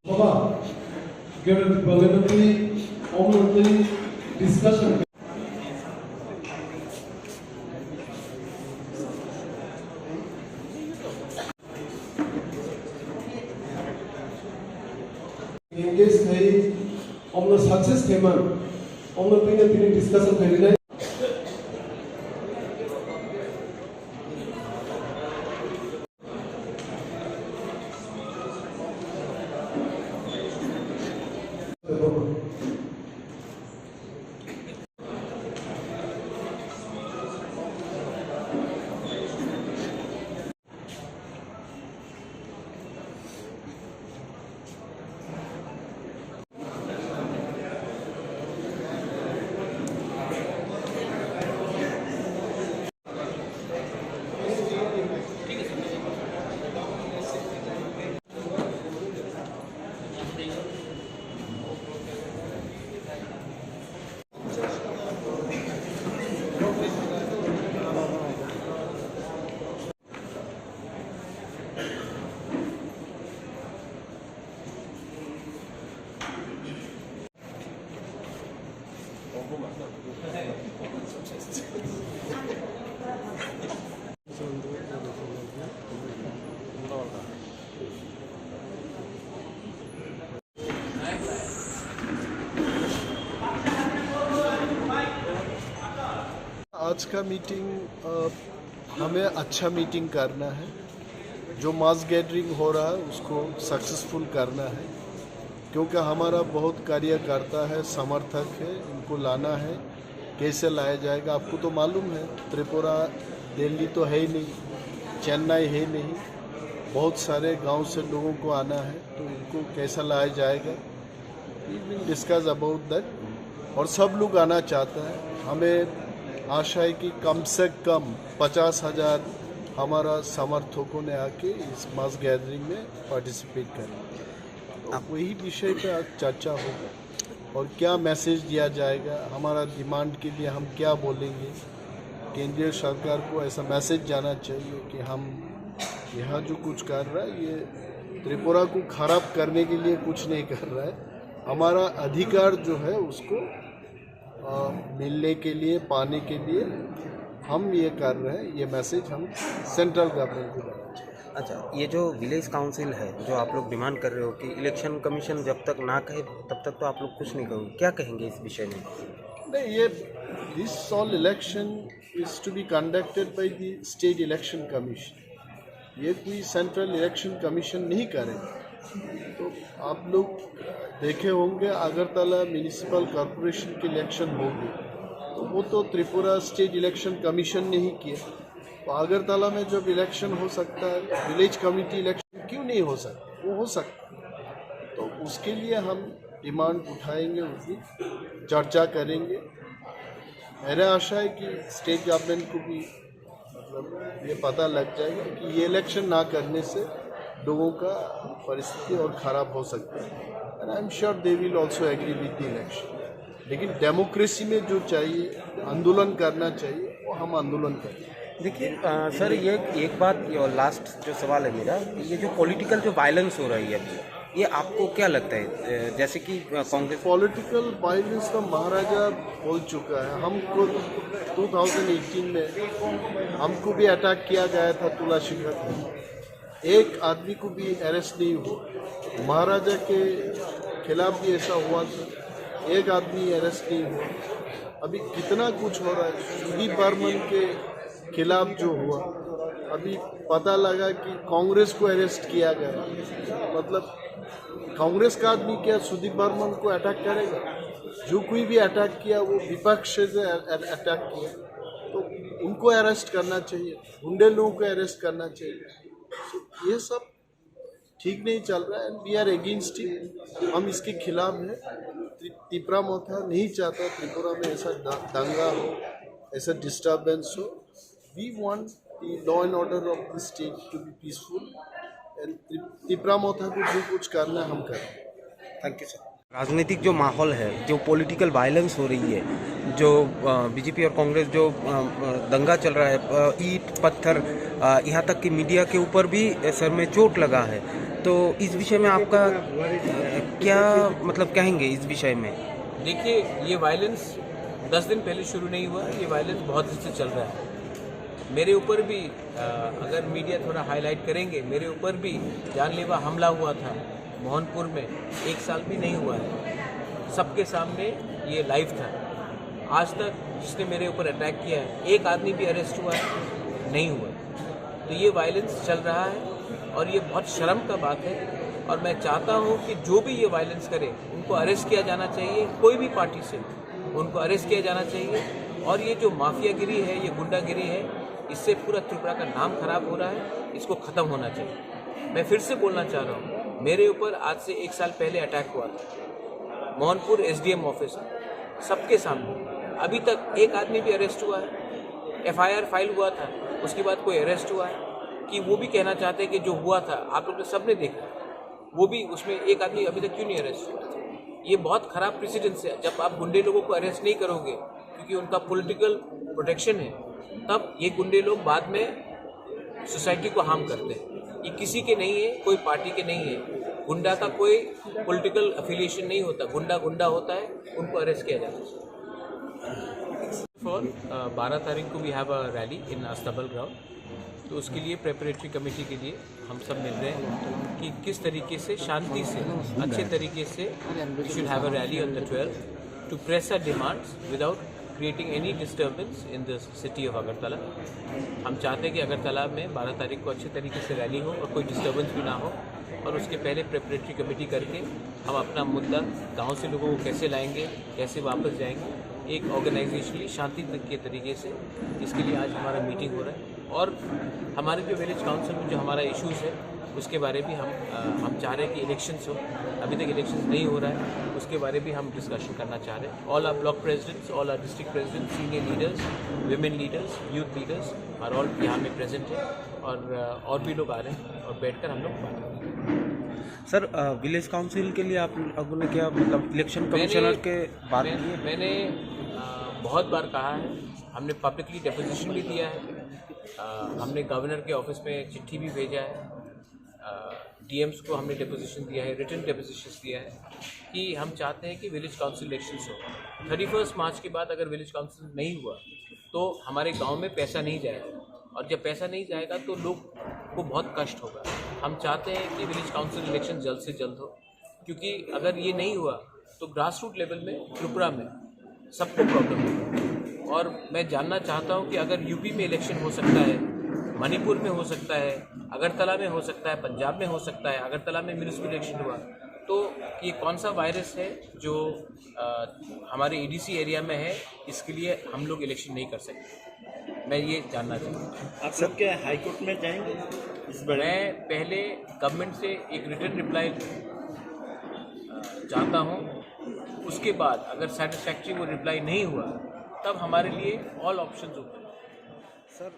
Baba, give it validity, only discussion. Engage થઈ અમને success થેમાં અમને તેને ડિસ્કશન કરી રહી आज का मीटिंग हमें अच्छा मीटिंग करना है। जो मास गैदरिंग हो रहा है उसको सक्सेसफुल करना है, क्योंकि हमारा बहुत कार्यकर्ता है, समर्थक है, इनको लाना है। कैसे लाया जाएगा आपको तो मालूम है, त्रिपुरा दिल्ली तो है ही नहीं, चेन्नई है नहीं, बहुत सारे गांव से लोगों को आना है, तो इनको कैसा लाया जाएगा, we will discuss about that. और सब लोग आना चाहता है। हमें आशा है कि कम से कम 50,000 हमारा समर्थकों ने आके इस मास गैदरिंग में पार्टिसिपेट करें। अब वही विषय पे आज चर्चा होगा और क्या मैसेज दिया जाएगा, हमारा डिमांड के लिए हम क्या बोलेंगे। केंद्रीय सरकार को ऐसा मैसेज जाना चाहिए कि हम यहाँ जो कुछ कर रहा है ये त्रिपुरा को खराब करने के लिए कुछ नहीं कर रहा है। हमारा अधिकार जो है उसको मिलने के लिए, पाने के लिए हम ये कर रहे हैं। ये मैसेज हम सेंट्रल गवर्नमेंट को देना चाहिए। अच्छा, ये जो विलेज काउंसिल है जो आप लोग डिमांड कर रहे हो कि इलेक्शन कमीशन जब तक ना कहे तब तक तो आप लोग कुछ नहीं करोगे, क्या कहेंगे इस विषय में? नहीं, ये this all election is to be conducted by the state election commission. ये कोई सेंट्रल इलेक्शन कमीशन नहीं करेगा। तो आप लोग देखे होंगे अगरतला म्यूनिसिपल कॉरपोरेशन के इलेक्शन हो गए, तो वो तो त्रिपुरा स्टेट इलेक्शन कमीशन ने ही किया। तो अगरतला में जब इलेक्शन हो सकता है, विलेज कम्युनिटी इलेक्शन क्यों नहीं हो सकता? वो हो सकता। तो उसके लिए हम डिमांड उठाएंगे, उसकी चर्चा करेंगे। मेरा आशा है कि स्टेट गवर्नमेंट को भी मतलब ये पता लग जाएगा कि ये इलेक्शन ना करने से लोगों का परिस्थिति और ख़राब हो सकती है। And I am sure they will also agree with the election. लेकिन डेमोक्रेसी में जो चाहिए, आंदोलन करना चाहिए, वो हम आंदोलन करें। देखिए सर, ये एक बात लास्ट जो सवाल है मेरा, ये जो पॉलिटिकल जो वायलेंस हो रही है अभी, ये आपको क्या लगता है? जैसे कि कांग्रेस पॉलिटिकल वायलेंस तो महाराजा बोल चुका है। हमको 2018 में हमको भी अटैक किया गया था तुलाशिखर में, एक आदमी को भी अरेस्ट नहीं हुआ। महाराजा के खिलाफ भी ऐसा हुआ था, एक आदमी अरेस्ट नहीं हुआ। अभी कितना कुछ हो रहा है। सुदीप बर्मन के खिलाफ जो हुआ, अभी पता लगा कि कांग्रेस को अरेस्ट किया गया। मतलब कांग्रेस का आदमी क्या सुदीप बर्मन को अटैक करेगा? जो कोई भी अटैक किया वो विपक्ष से अटैक किया, तो उनको अरेस्ट करना चाहिए, गुंडे लोगों को अरेस्ट करना चाहिए। ये सब ठीक नहीं चल रहा है। वी आर अगेंस्ट इट, हम इसके खिलाफ हैं। त्रिपुरा मोथा नहीं चाहता त्रिपुरा में ऐसा दंगा हो, ऐसा डिस्टर्बेंस हो। We want the law and order of the state to be peaceful and Tripura Motha को जो कुछ करना है हम करें। Thank you sir. राजनीतिक जो माहौल है, जो पॉलिटिकल वायलेंस हो रही है, जो बीजेपी और कांग्रेस जो दंगा चल रहा है, ईंट पत्थर, यहाँ तक कि मीडिया के ऊपर भी सर में चोट लगा है, तो इस विषय में आपका क्या मतलब कहेंगे इस विषय में? देखिए, ये वायलेंस 10 दिन पहले शुरू नहीं हुआ, ये वायलेंस बहुत दिन से चल रहा है। मेरे ऊपर भी अगर मीडिया थोड़ा हाईलाइट करेंगे, मेरे ऊपर भी जानलेवा हमला हुआ था मोहनपुर में, 1 साल भी नहीं हुआ है, सबके सामने ये लाइव था। आज तक जिसने मेरे ऊपर अटैक किया है, एक आदमी भी अरेस्ट हुआ है नहीं हुआ। तो ये वायलेंस चल रहा है और ये बहुत शर्म का बात है, और मैं चाहता हूँ कि जो भी ये वायलेंस करे उनको अरेस्ट किया जाना चाहिए, कोई भी पार्टी से उनको अरेस्ट किया जाना चाहिए। और ये जो माफियागिरी है, ये गुंडागिरी है, इससे पूरा त्रिपुरा का नाम खराब हो रहा है, इसको ख़त्म होना चाहिए। मैं फिर से बोलना चाह रहा हूँ, मेरे ऊपर आज से 1 साल पहले अटैक हुआ था मोहनपुर SDM ऑफिस में, सबके सामने। अभी तक एक आदमी भी अरेस्ट हुआ है? FIR फाइल हुआ था, उसके बाद कोई अरेस्ट हुआ है? कि वो भी कहना चाहते हैं कि जो हुआ था आप लोग ने सबने देखा, वो भी उसमें एक आदमी अभी तक क्यों नहीं अरेस्ट हुआ? ये बहुत ख़राब प्रेसिडेंस है। जब आप गुंडे लोगों को अरेस्ट नहीं करोगे क्योंकि उनका पॉलिटिकल प्रोटेक्शन है, तब ये गुंडे लोग बाद में सोसाइटी को हार्म करते हैं। ये किसी के नहीं है, कोई पार्टी के नहीं है। गुंडा का कोई पॉलिटिकल एफिलिएशन नहीं होता, गुंडा गुंडा होता है, उनको अरेस्ट किया जाता है। फॉर 12 तारीख को we have a rally in Astabal ground, तो उसके लिए प्रेपरेटरी कमेटी के लिए हम सब मिल रहे हैं कि किस तरीके से शांति से, अच्छे तरीके से we should have a rally on the 12th to press our demands without creating any disturbance in the city of Agartala. हम चाहते हैं कि अगरतला में 12 तारीख को अच्छे तरीके से रैली हो और कोई डिस्टर्बेंस भी ना हो, और उसके पहले प्रेपरेटरी कमेटी करके हम अपना मुद्दा गांव से लोगों को कैसे लाएंगे, कैसे वापस जाएंगे, एक ऑर्गेनाइजेशनली शांति के तरीके से। इसके लिए आज हमारा मीटिंग हो रहा है, और हमारे जो विलेज काउंसिल में जो हमारा इश्यूज़ है उसके बारे में हम चाह रहे हैं कि इलेक्शंस हो। अभी तक इलेक्शंस नहीं हो रहा है, उसके बारे में हम डिस्कशन करना चाह रहे हैं। All our block presidents, all our district presidents, senior leaders, women leaders, youth leaders are all यहाँ में प्रेजेंट है, और भी लोग आ रहे हैं, और बैठकर हम लोग बात करेंगे। सर, विलेज काउंसिल के लिए आप लोगों ने क्या मतलब इलेक्शन कमिश्नर के बात की है? मैंने बहुत बार कहा है, हमने पब्लिकली डेपोजिशन भी दिया है, हमने गवर्नर के ऑफिस में चिट्ठी भी भेजा है, DMs को हमने डेपोजिशन दिया है, रिटन डेपोजिशन दिया है कि हम चाहते हैं कि विलेज काउंसिल इलेक्शंस हो। 31 मार्च के बाद अगर विलेज काउंसिल नहीं हुआ तो हमारे गांव में पैसा नहीं जाएगा, और जब पैसा नहीं जाएगा तो लोग को बहुत कष्ट होगा। हम चाहते हैं कि विलेज काउंसिल इलेक्शन जल्द से जल्द हो, क्योंकि अगर ये नहीं हुआ तो ग्रास रूट लेवल में त्रिपुरा में सबको प्रॉब्लम होगा। और मैं जानना चाहता हूँ कि अगर यूपी में इलेक्शन हो सकता है, मणिपुर में हो सकता है, अगरतला में हो सकता है, पंजाब में हो सकता है, अगरतला में म्यूनिसिपल इलेक्शन हुआ, तो ये कौन सा वायरस है जो हमारे EDC एरिया में है, इसके लिए हम लोग इलेक्शन नहीं कर सकते। मैं ये जानना चाहता हूँ। आप सब क्या हाई कोर्ट में जाएंगे इस बारे? मैं पहले गवर्नमेंट से एक रिटन रिप्लाई चाहता हूँ, उसके बाद अगर सेटिस्फैक्ट्री वो रिप्लाई नहीं हुआ तब हमारे लिए ऑल ऑप्शंस ओपन। सर